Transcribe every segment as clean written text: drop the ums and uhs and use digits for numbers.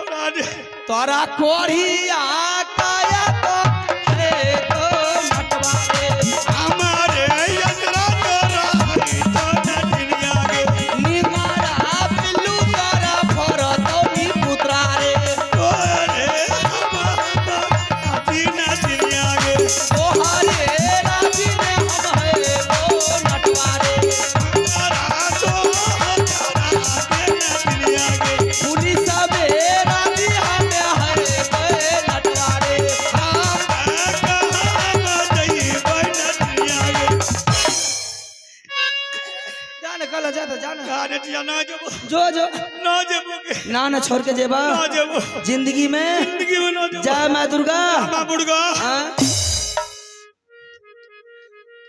तोरा कोढ़िया काया तो रे तो नटवा रे हमारे यंत्रा तोरा तो नटनिया गे निमारा पिल्लू तारा फर तो नी पुत्रा रे ओरे हमारी नटनिया गे तोहरे राजी ने हम है तो नटवा रे हमारा तो नटनिया गे पुलिस में राजी हम है तो नटवा रे जाने कल जाता जाना जो जो ना ना छोड़ के जेबा जिंदगी में जय माँ दुर्गा हाँ?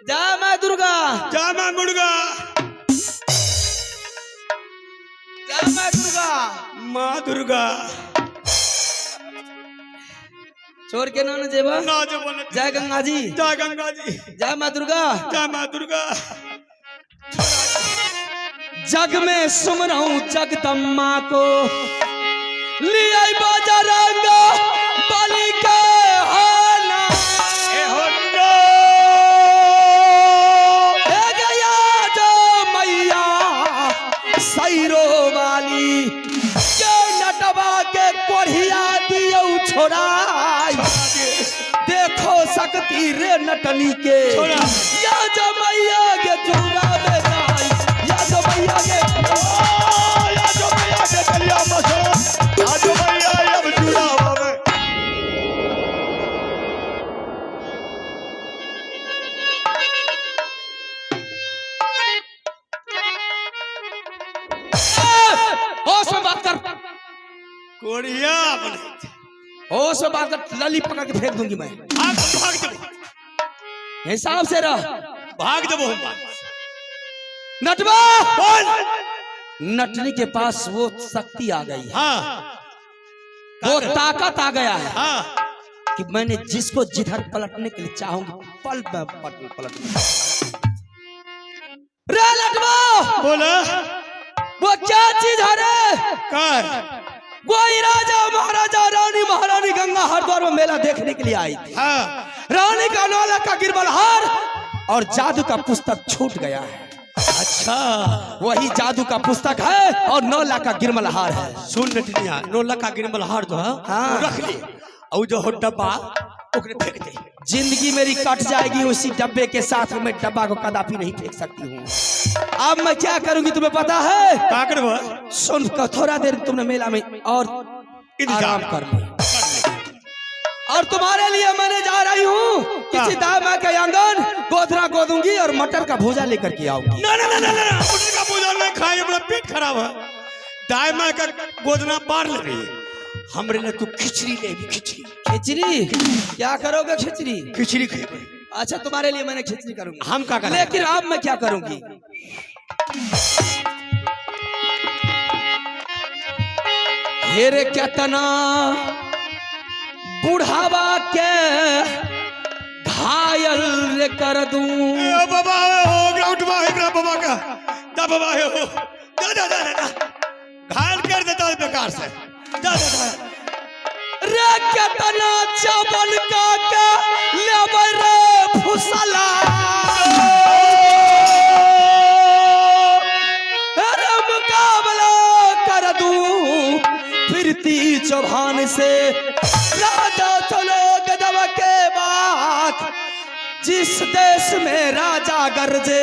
जय माँ दुर्गा जय माँ दुर्गा माँ दुर्गा छोड़ के ना जेबा ना जब जय गंगा जी जय गंगा जी जय माँ दुर्गा जय माँ दुर्गा जग में सुमरऊं जगदम्मा को लिया बजरंग बलि के हाना हे गया जो मैया सैरो वाली के नटवा के कोढ़िया दियो छोड़ाई देखो सकती रे नटनी के या जो मैया के चूड़ा में जाई या जो मैया के कलिया मसो आज भैया अब जुड़ा बाबे होश में बात कर कोड़िया बने होश में बात कर लली पकड़ के फेंक दूंगी मैं भाग दो हिसाब से रह भाग दो नटवा बोल नटनी के पास वो शक्ति आ गई है हाँ वो ताकत आ गया है हाँ कि मैंने जिसको जिधर पलटने के लिए चाहूंगी पल में पलट रे नटवा बोला वो क्या चीज है रे कार कोई राजा महाराजा रानी महारानी गंगा हरिद्वार में मेला देखने के लिए आई थी हाँ रानी का नौला का गिरबलहार और जादू का पुस्तक छूट गया है अच्छा वही जादू का पुस्तक है और 9 लाख का गिरमलहार है सुन नटनिया 9 लाख का गिरमलहार जो है हाँ। वो रख ले और जो हो डब्बा ओकरे फेंक दे जिंदगी मेरी कट जाएगी उसी डब्बे के साथ मैं डब्बा को कदापि नहीं फेंक सकती हूँ अब मैं क्या करूंगी तुम्हें पता है का करबो सुन कर थोड़ा देर तुमने मेला में और आराम कर ली और तुम्हारे लिए मैंने जा रही हूँ किसी दामा के आंगन गोधरा गोदूंगी और मटर का भूजा लेकर के आऊंगी ना ना ना ना ना मटर का भूजा नहीं खाए मेरा पेट खराब है दाई माँ का गोदना पार ले रही है हमरे लिए तू खिचड़ी ले खिचड़ी खिचड़ी क्या करोगे खिचड़ी खिचड़ी खाएंगे अच्छा तुम्हारे लिए मैंने खिचड़ी करूंगी हम क्या करें लेकिन अब मैं क्या करूंगी हेरे क्या तना बुढ़ावा के घायल रे कर दूं बाबा हो ग्राउंड में है बाबा का दा बाबा हो दा दा दा दा घायल कर देता है बेकार से दा दा दा रे क्या तना चावल का के लेबै रे फुसला अरे मुकाबला कर दूं फिरती चौहान से राजा चलो गजब के बाद जिस देश में राजा गरजे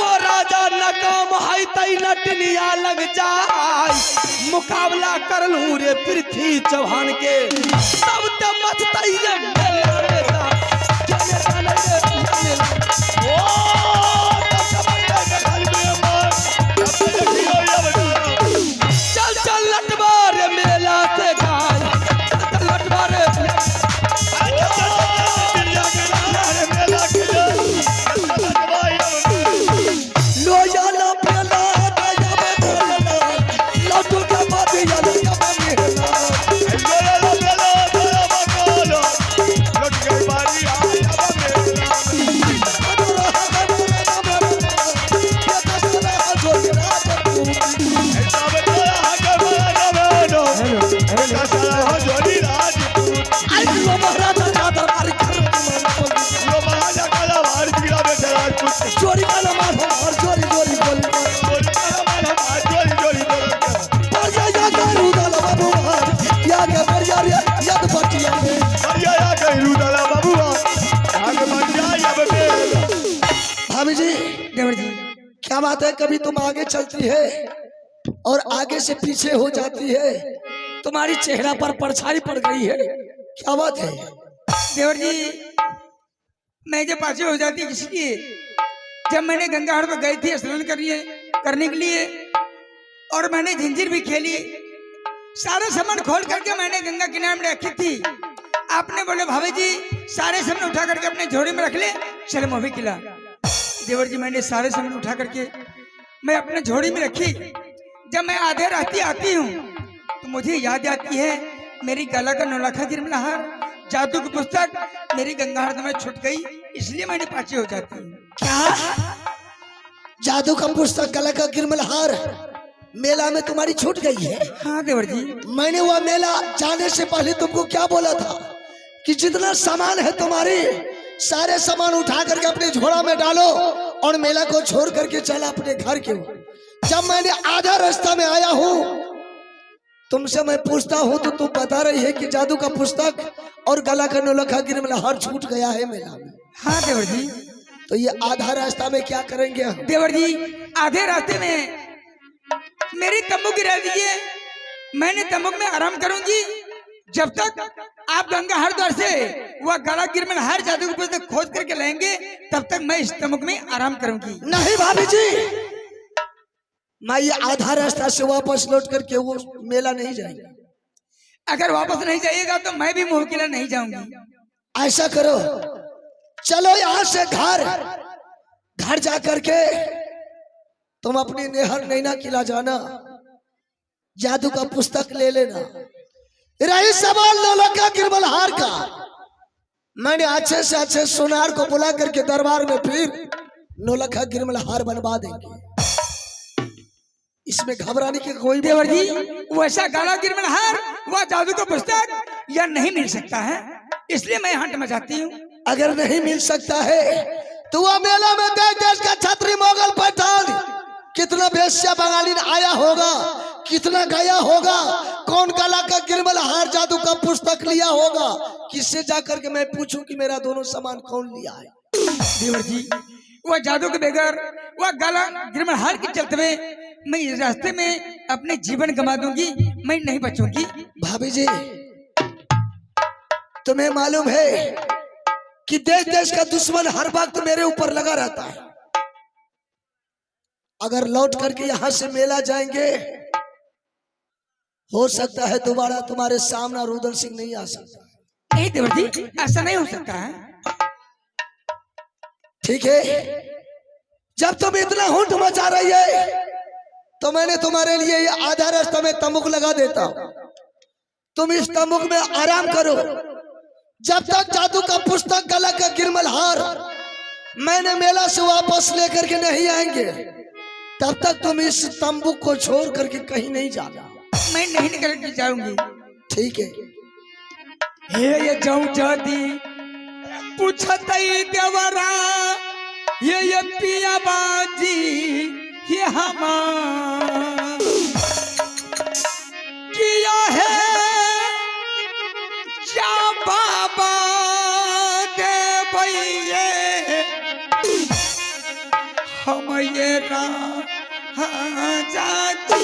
वो राजा नकाम है तई नटनिया लग जाए मुकाबला कर लूं रे पृथ्वी चौहान के तब तो मचतई रे मेला मेला जाने जाने रे मेला ओ चल चल लटवा रे मेला से गाय चल लटवा रे लोया ला पेला दया बेला लटू का बादिया दया बेला लोया ला बेला दया बकोलो लट गई बारी आया बेला बात है, कभी तुम आगे चलती है और आगे से पीछे हो जाती है, तुम्हारी चेहरा पर परछाई पड़ गई है, क्या बात है? देवर जी मैं जब पाछे हो जाती इसलिए जब मैंने गंगा हर पर गई थी स्नान करने के लिए और मैंने झंझीर भी खेली, सारा सामान खोल करके मैंने गंगा किनारे में रखी थी। आपने बोले भाभी जी सारे सामान उठा करके अपने झोड़े में रख ले, चले मोही खिला। देवर जी मैंने सारे सामान उठा करके मैं अपने झोड़ी में रखी। जब मैं आधे रास्ते आती हूँ तो मुझे याद आती है मेरी गला का नौलखा गिरमलहार जादू की पुस्तक मेरी गंगाहर में छूट गई, इसलिए मैंने पाछे हो जाती हूँ। क्या जादू का पुस्तक, गला का गिरमलहार मेला में तुम्हारी छूट गई है? हाँ देवर जी। मैंने वह मेला जाने से पहले तुमको क्या बोला था कि जितना सामान है तुम्हारी सारे सामान उठा करके अपने झोला में डालो और मेला को छोड़ करके चला अपने घर के। जब मैंने आधा रास्ता में आया हूँ तुमसे मैं पूछता हूँ तो तुम बता रही है कि जादू का पुस्तक और गला का नौलखा गिरमलहार छूट गया है मेला में। हाँ देवर जी। तो ये आधा रास्ता में क्या करेंगे हम? देवर जी आधे रास्ते में मेरी तंबू गिरा दीजिए, मैंने तंबू में आराम करूंगी। जब तक आप गंगाहर द्वार से वह गला गिरमलहार जादू की पुस्तक खोज करके लाएंगे तब तक मैं इस तंबू में आराम करूंगी। नहीं भाभी जी, मैं ये आधा रास्ता से वापस लौट करके वो मेला नहीं जाएगा। अगर वापस नहीं जाइएगा तो मैं भी मोह किला नहीं जाऊंगी। ऐसा करो, चलो यहाँ से घर जा करके तुम अपनी नेहर नैना किला जाना, जादू का पुस्तक ले लेना। रही सवाल नौलखा गिरमलहार का, मैंने अच्छे से अच्छे सुनार को बुला करके दरबार में फिर नौलखा गिरमलहार बनवा देंगे, इसमें घबराने की कोई। देवर जी वैसा गला गिरमलहार वह जादू का पुस्तक यह नहीं मिल सकता है, इसलिए मैं हंट मचाती हूँ। अगर नहीं मिल सकता है तो वह मेला में देश देश का छत्री मोगल पठान कितना बेश्या बंगाली आया होगा, कितना गया होगा, कौन गला का गिरमलहार जादू का पुस्तक लिया होगा, किससे जाकर के मैं पूछूं कि मेरा दोनों सामान कौन लिया है? देवर जी वह जादू के बगैर वह गला गिरमलहार के चलते हुए मैं इस रास्ते में अपने जीवन गंवा दूंगी, मैं नहीं बचूंगी। भाभी जी तुम्हें मालूम है कि देश देश का दुश्मन हर वक्त मेरे ऊपर लगा रहता है। अगर लौट करके यहां से मेला जाएंगे हो सकता है दोबारा तुम्हारे सामने रुदल सिंह नहीं आ सकता। नहीं देवर जी ऐसा नहीं हो सकता है। ठीक है, जब तुम इतना हुंट मचा रही है तो मैंने तुम्हारे लिए ये आधा रास्ता में तंबूक लगा देता हूं। तुम इस तंबूक में आराम करो, जब तक जादू का पुस्तक गला का गिरमलहार मैंने मेला से वापस लेकर के नहीं आएंगे तब तक तुम इस तंबू को छोड़ करके कहीं नहीं जाना। मैं नहीं निकल के जाऊंगी। ठीक है। ये जाऊं जाती पूछतई देवरा ये पिया बाजी ये हमार किया है क्या बाबा दे भैये हम ये जाती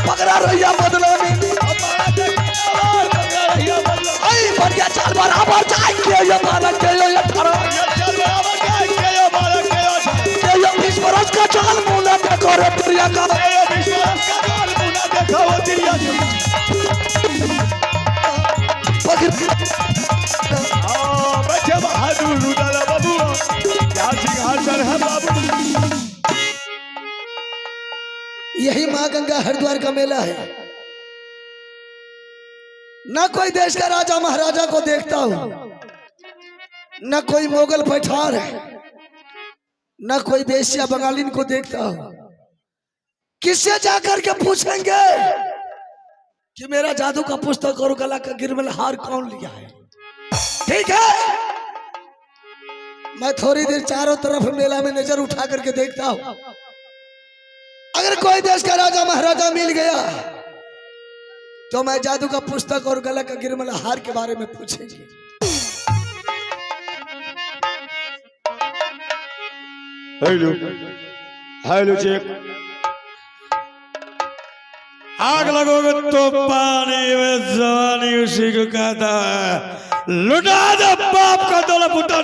पकड़ा रहिया बदला में आई बढ़िया चाल बराबर जाएंगे ये मारा के ये थारा ये 20 बरस का चाल मुना देखो रे प्रिया का बच्चे बहादुर रुदाला बाबू क्या सिंहासन है बाबू। यही माँ गंगा हरिद्वार का मेला है। न कोई देश का राजा महाराजा को देखता हूं, न कोई मुगल पठार है, न कोई वेश्या बंगालिन को देखता हूं। किससे जाकर के पूछेंगे कि मेरा जादू का पुस्तक और गला का गिरमल हार कौन लिया है? ठीक है, मैं थोड़ी देर चारों तरफ मेला में नजर उठा करके देखता हूं। अगर कोई देश का राजा महाराजा मिल गया तो मैं जादू का पुस्तक और गला का गिरमल हार के बारे में पूछेंगे। Hello hello check. आग लगोगे तो पानी में जवानी उसी को कहता है। लुटा दो बाप का दौलत फुटा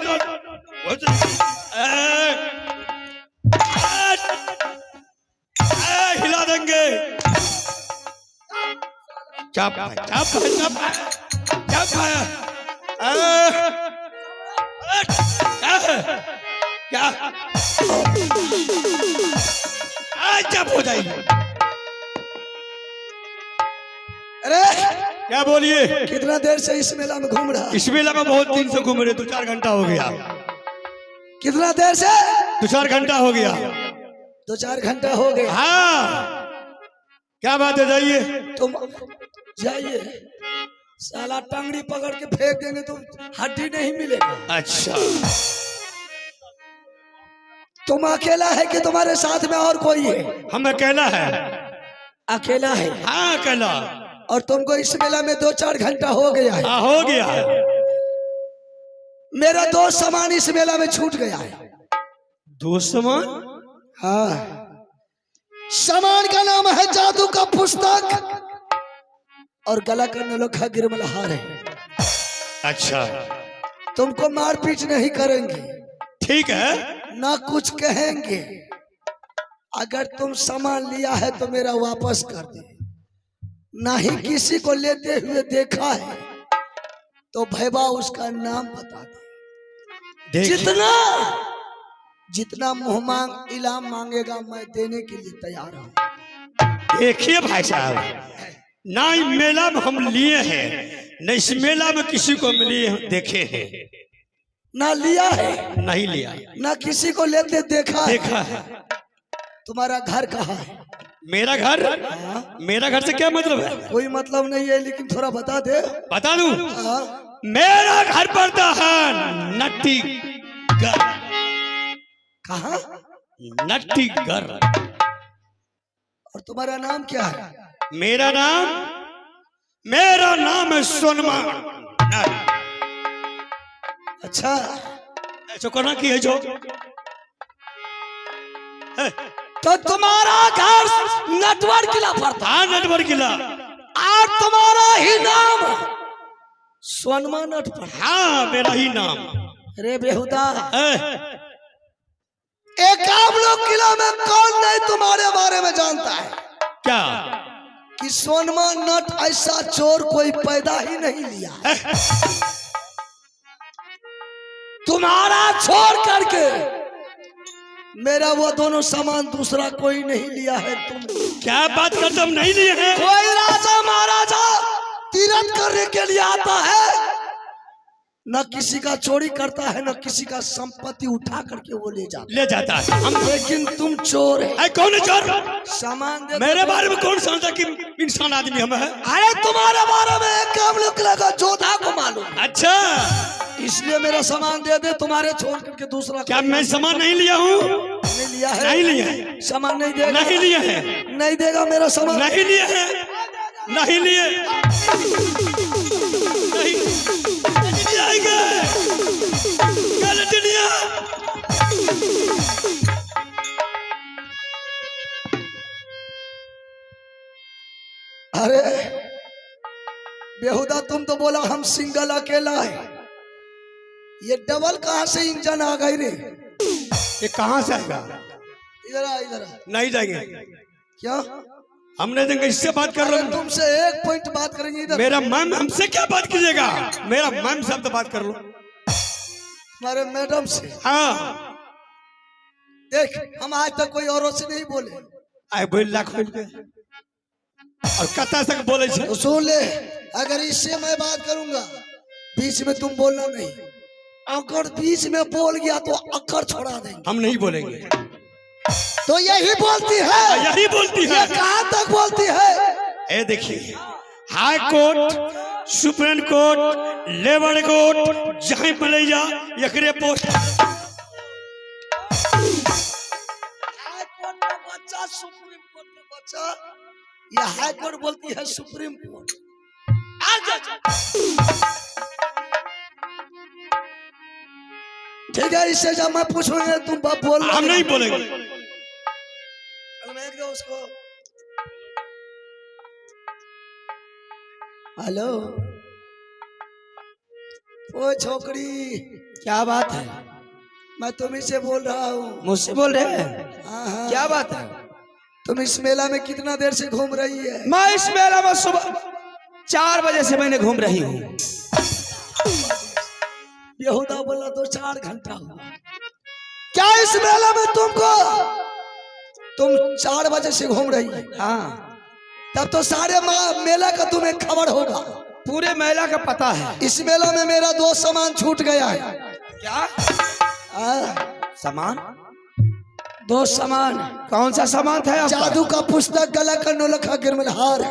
हिला देंगे। क्या चुप हो जाइए। अरे क्या बोलिए? कितना देर से इस मेला में घूम रहा? इस मेला में बहुत दिन से घूम रहे, 2-4 घंटा हो गया। कितना देर से? 2-4 घंटा हो गया। 2-4 घंटा हो गया। हाँ, क्या बात है? जाइए तुम जाइए, साला टंगड़ी पकड़ के फेंक देंगे तो हड्डी नहीं मिलेगा। अच्छा, तुम अकेला है कि तुम्हारे साथ में और कोई है? हम अकेला है। अकेला है? हाँ अकेला। और तुमको इस मेला में 2-4 घंटा हो गया है? हाँ हो गया है। मेरा दोस्त सामान इस मेला में छूट गया है। दोस्त सामान? हाँ, सामान का नाम है जादू का पुस्तक और गला का नलोखा गिरमल हार है। अच्छा, तुमको मारपीट नहीं करेंगे, ठीक है, ना कुछ कहेंगे। अगर तुम सामान लिया है तो मेरा वापस कर दे, ना ही किसी को लेते हुए देखा है तो भैया उसका नाम बता दे। जितना मुंह मांग इनाम मांगेगा मैं देने के लिए तैयार हूं। देखिए भाई साहब, ना इस मेला में हम लिए हैं, न इस मेला में किसी को मिले देखे हैं। ना लिया है, नहीं लिया, ना किसी को लेते देखा देखा है। तुम्हारा घर कहाँ है? मेरा घर? मेरा घर से क्या मतलब है? कोई मतलब नहीं है, लेकिन थोड़ा बता दे। बता दूं? हाँ? मेरा घर पड़ता है नट्टीगढ़। कहाँ? नट्टीगढ़। और तुम्हारा नाम क्या है? मेरा नाम है सोनमा। अच्छा, ऐसा करना की है जो है? तो तुम्हारा घर नटवर किला पड़ता? हाँ, नटवर किला। और तुम्हारा ही नाम सोनमा नट पड़ता? हाँ, मेरा ही नाम। अरे बेहुदा, है। एक आप लोग किला में कौन नहीं तुम्हारे बारे में जानता है? क्या? कि सोनमा नट ऐसा चोर कोई पैदा ही नहीं लिया है। तुम्हारा छोड़ करके मेरा वो दोनों सामान दूसरा कोई नहीं लिया है। तुम क्या बात करते? हम नहीं लिए हैं। कोई राजा महाराजा तीरथ करने के लिए आता है, न किसी का चोरी करता है, न किसी का संपत्ति उठा करके वो ले जाता है हम। लेकिन तुम चोर है। कौन है चोर? सामान दे। मेरे बारे में कौन समझता कि इंसान आदमी हम है? अरे तुम्हारे बारे में एक काम लोग लगा जोधा को मालूम। अच्छा, इसलिए मेरा सामान दे दे, तुम्हारे छोड़ करके दूसरा। क्या मैं सामान नहीं लिया हूँ? नहीं लिया है? नहीं लिया है। सामान नहीं देगा? नहीं लिया है। नहीं देगा मेरा सामान? नहीं लिए है। नहीं लिए, नहीं आएंगे। गलत लिया। अरे बेहुदा, तुम तो बोला हम सिंगल अकेला है, ये डबल कहाँ से इंजन आ गई रे? ये कहाँ से आएगा? इधर आ, इधर आ। नहीं जाएंगे, क्या? हम नहीं देंगे। इससे बात कर लो। तुमसे एक पॉइंट बात करेंगे। इधर मेरा मैम हमसे क्या बात कीजिएगा? मेरा मैम से तो बात कर लो। हमारे मैडम से। हाँ, देख, हम आज तक कोई औरों से नहीं बोले। आए बोल लाख बोल के और कता तक बोले छे। तो सुन ले, अगर इससे मैं बात करूंगा, बीच में तुम बोलना नहीं। अगर बीच में बोल गया तो अक्कर छोड़ा देंगे। हम नहीं बोलेंगे। तो यही बोलती है, यही बोलती है। ये कहाँ तक बोलती है? ए देखिए, high court, supreme court, labour court, जहाँ मिले जा एकरे पोस्ट। हाई कोर्ट का बच्चा, सुप्रीम कोर्ट का बच्चा, ये हाई कोर्ट बोलती है सुप्रीम कोर्ट। ठीक है, इससे जब मैं पूछूंगा तुम बाप बोल। हम नहीं बोलेंगे। उसको हेलो, ओ छोकरी, क्या बात है? मैं तुम्ही से बोल रहा हूँ। मुझसे बोल रहे हैं? हाँ, क्या बात है? तुम इस मेला में कितना देर से घूम रही है? मैं इस मेला में सुबह 4 बजे से मैंने घूम रही हूँ। बेहुदा बोला तो 4 घंटा हुआ। क्या इस मेला में तुम 4 बजे से घूम रही है? हाँ, तब तो सारे मेला का तुम्हें खबर होगा। पूरे मेला का पता है। इस मेला में मेरा 2 सामान छूट गया है। क्या सामान? 2 सामान। कौन सा सामान था आपका? जादू का पुस्तक, गला का नौलखा गिरमल हार।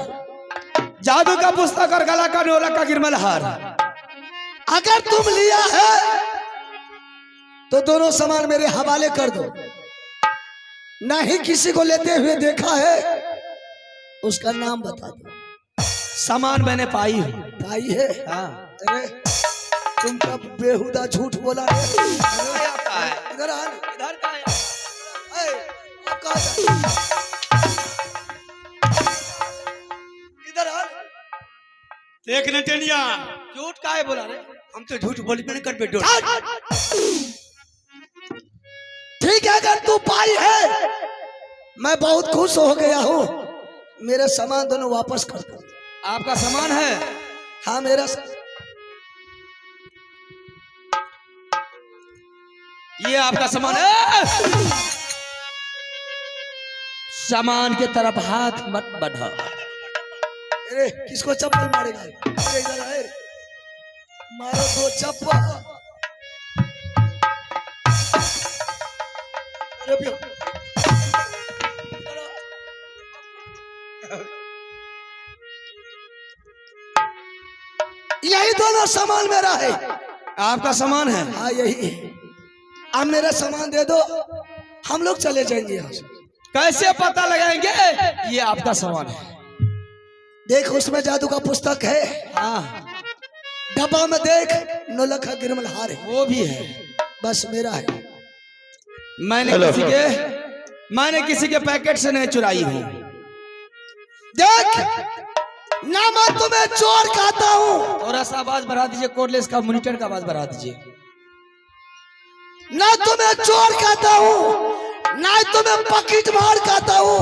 जादू का पुस्तक और गला का नौलखा का गिरमल हार। अगर तुम लिया है तो दोनों सामान मेरे हवाले कर दो। नहीं किसी को लेते हुए देखा है, उसका नाम बता दो। सामान मैंने पाई हूँ। पाई है? हाँ। अरे तुम कब बेहुदा झूठ बोला है? इधर आ, इधर का है? अब कहाँ जा? इधर आ। देख नटेलिया, झूठ का है बोला रे? हम तो झूठ बोली मैंने कर बेटो। ठीक है, अगर तू पाई है, मैं बहुत खुश हो गया हूँ। मेरे सामान दोनों वापस कर दो। आपका सामान है? हाँ, मेरा ये आपका सामान है। सामान के तरफ हाथ मत बढ़ाओ। अरे किसको चप्पल मारेगा? अरे इधर आए, मारो 2 चप्पल। अरे यही दोनों सामान मेरा है। आपका सामान है? हाँ, यही है। अब मेरा सामान दे दो, हम लोग चले जाएंगे यहाँ से। कैसे पता लगाएंगे ये आपका सामान है? देख, उसमें जादू का पुस्तक है। हाँ, डब्बा में देख, नौलखा गिरमल हार है। वो भी है। बस मेरा है। मैंने किसी के पैकेट से नहीं चुराई हूँ। देख, ना मैं तुम्हें चोर कहता हूँ। थोड़ा सा आवाज बढ़ा दीजिए, कोर्टलेस का मॉनिटर का आवाज बढ़ा दीजिए। ना तुम्हें चोर कहता हूँ, ना तुम्हें पॉकेट मार कहता हूँ।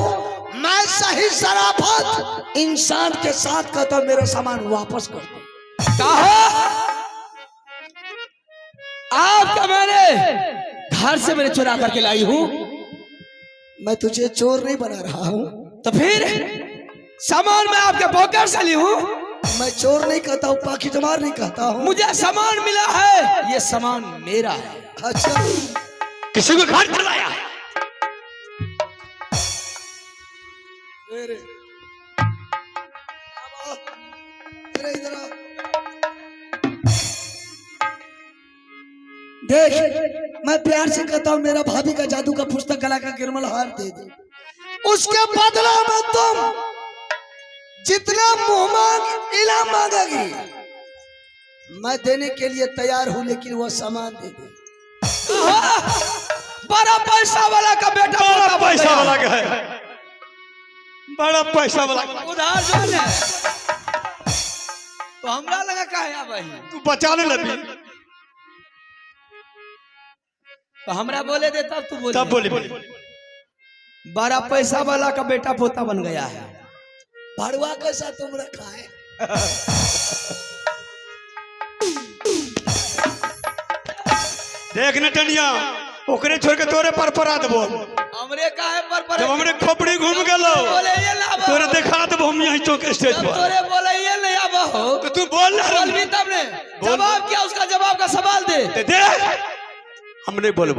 मैं सही शराफत इंसान के साथ कहता हूँ, मेरा सामान वापस कर दो। कहा आपका? मैंने घर से मैंने चुरा करके लाई हूँ। मैं तुझे चोर नहीं बना रहा हूँ। तो फिर सामान मैं आपके पॉकेट से ली हूँ। मैं चोर नहीं कहता हूँ, पॉकेट मार नहीं कहता हूँ। मुझे सामान मिला है, ये सामान मेरा है। अच्छा, किसी को घर चलाया है? अरे इधर आ। देख, मैं प्यार से कहता हूँ, मेरा भाभी का जादू का पुस्तक, गला का गिरमल हार दे दे। उसके बदला में तुम जितना मुंह मांग इनाम मांगेगी, मैं देने के लिए तैयार हूं, लेकिन वो सामान दे दे। बड़ा पैसा वाला का बेटा बड़ा पैसा वाला का है। बड़ा पैसा वाला उधार जो है तो हमरा लगा का है भाई तू बचा ले लबी तो हमरा बोले दे तब तू बोले तब बोले बड़ा पैसा वाला का बेटा पोता बन गया है। भड़वा कैसा तुम रखा है? देख न टनिया ओकरे छोड़ के तोरे पर परा देबो। हमरे का है पर जब हमरे खोपड़ी घूम गेलो बोले ये ना तोरे देखा देबो हम यहीं चौक स्टेज पर। तोरे बोले ये नहीं आबो हो तो तू बोल बोल भी तब ने जवाब क्या उसका जवाब का सवाल दे दे हम नहीं बोल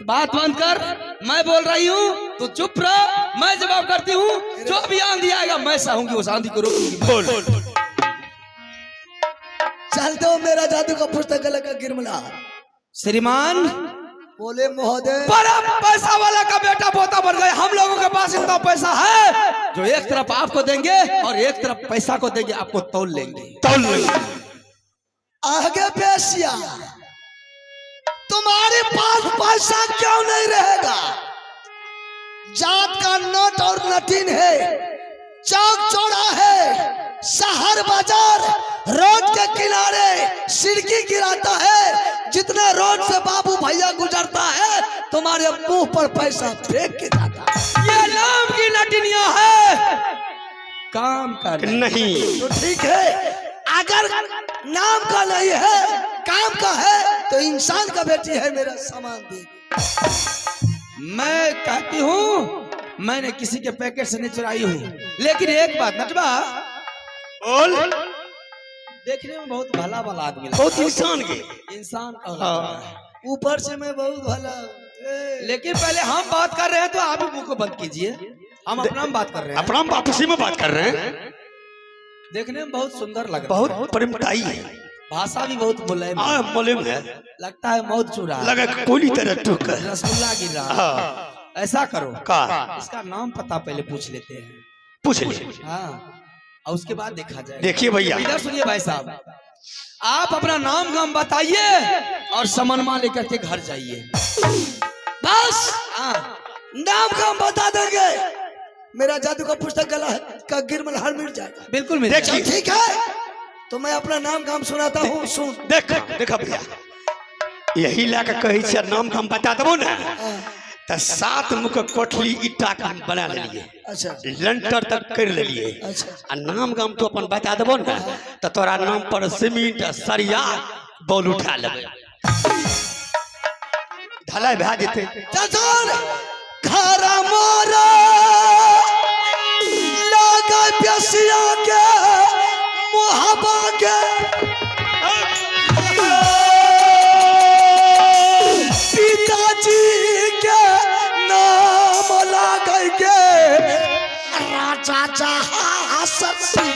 बात बंद कर। मैं बोल रही हूँ तू चुप रह, मैं जवाब करती हूँ। जो भी आंधी आएगा मैं चाहूंगी उस आंधी को रोकूंगी। बोल चलते हो मेरा जादू का पुस्तक का गिरमला। श्रीमान बोले महोदय बड़ा पैसा वाला का बेटा पोता बन गए। हम लोगों के पास इतना पैसा है जो एक तरफ आपको देंगे और एक तरफ पैसा को देंगे, आपको तौल लेंगे। तौल लेंगे। आगे पेशिया तुम्हारे पास पैसा क्यों नहीं रहेगा? जात का नट और नटीन है, चौक चौड़ा है, शहर बाजार रोड के किनारे सिरकी गिराता है। जितने रोड से बाबू भैया गुजरता है तुम्हारे मुंह पर पैसा फेंक के जाता है। ये नाम की नटनिया है, काम कर नहीं तो ठीक है, अगर नाम का नहीं है काम का है तो इंसान का बेटी है, मेरा सामान दे। मैं कहती हूँ मैंने किसी के पैकेट से नहीं चुराई हूँ, लेकिन एक बात नटवा बोल। देखने में बहुत भला भला आदमी लगता बहुत इंसान के है, इंसान का लगता है। ऊपर से मैं बहुत भला लेकिन पहले हम बात कर रहे हैं तो आप ही मुंह को बंद कीजिए। हम अपना में बात कर रहे हैं। अपना वापसी में बात कर रहे हैं। देखने में बहुत सुंदर लग रहा है, बहुत प्रेमदायी है, भाषा भी बहुत मुलायम है। मुलायम है, लगता है मौत चूरा है, लगा कोई तरह टूक रसगुल्ला गिर रहा है। ऐसा करो का इसका नाम पता पहले पूछ लेते हैं। पूछ ले। हाँ और उसके बाद देखा जाए। देखिए भैया इधर सुनिए भाई साहब, आप अपना नाम गाम बताइए और समनमा लेकर के घर जाइए। बस हाँ नाम काम बता देंगे, मेरा जादू का पुस्तक गला का गिरमल हर मिट जाएगा। बिल्कुल मिल देखिए। जाएगा। ठीक है तो मैं अपना नाम काम सुनाता हूँ, सुन। देख देखा भैया यही लाके कही छे नाम हम बता देबो ना तो 7 मुख कोठली ईटा का हम बना लेलिए, अच्छा लंटर तक कर लेलिए। अच्छा आ नाम गाम तो अपन बता देबो ना तो तोरा नाम पर सीमेंट सरिया बॉल उठा लेबे, ढलाई भए जेते। चल घर मोरा लगा प्यासिया के मुहाबा के पिताजी के नाम लगा के राजा जहाँ ससी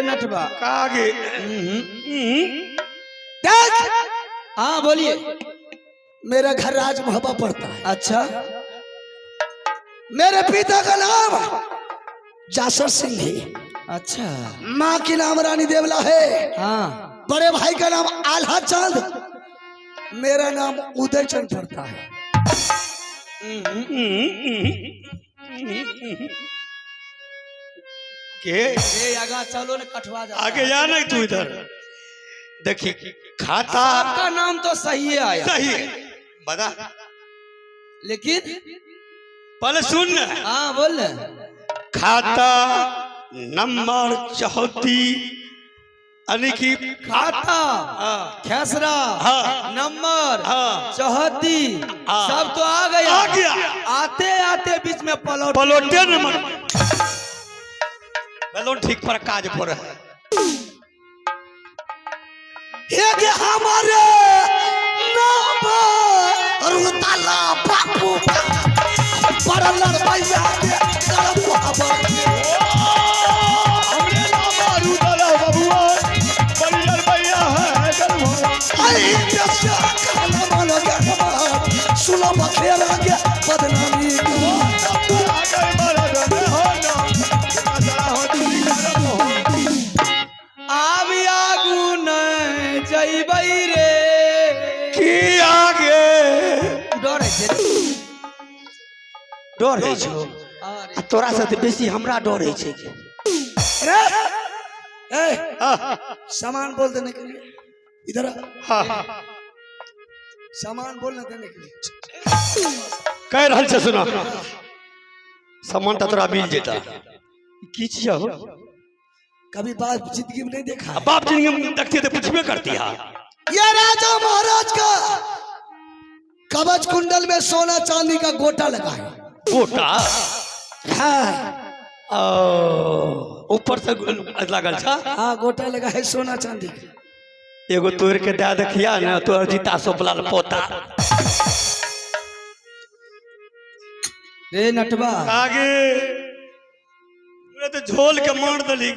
नटवा आगे देख हाँ बोलिए। मेरा घर राज मोहब्बा पड़ता है। अच्छा मेरे पिता का नाम जासर सिंह है, अच्छा माँ की नाम रानी देवला है, हाँ बड़े भाई का नाम आल्हा चंद, मेरा नाम उदय चंद पड़ता है। के ए आगा चलो ने कठवा जा आगे जा नहीं तू इधर देखी खाता आपका नाम तो सही है आया सही है बता लेकिन पहले सुन न हाँ बोल ना खाता नंबर 34 यानी कि खाता खेसरा हाँ। नंबर हाँ। 34 हाँ। सब तो आ गया आ गया। आते आते बीच में पलट पलोटे नंबर बैलून ठीक पर काज पर है ये हमारे नाम रुताला बापू परलर भैया के तरफ खबर हमरे नाम रुताला बबुआ बलियर भैया है आई जैसा काला माला के खबर सुनो बखेर के बदनामी आबी आगू न जइबै रे की आगे डर है डर है छो अरे तोरा से बेसी हमरा डर है छे ए सामान बोल देने के लिए इधर आ। सामान बोलने देने के लिए कह रहल छे सुनो सामान तो तोरा मिल जेता की चीज हो कभी बात जिंदगी में नहीं देखा अब बाप जिंदगी में देखती है तो पूछबे करती है ये राजा महाराज का कवच कुंडल में सोना चांदी का गोटा लगा है गोटा हाँ ऊपर से लागल छा हाँ गोटा लगा है सोना चांदी का एगो तोड़ के दे देखिया ना तोर जीता सोपलाल पोता रे नटवा आगे पूरा तो झोल के मार दली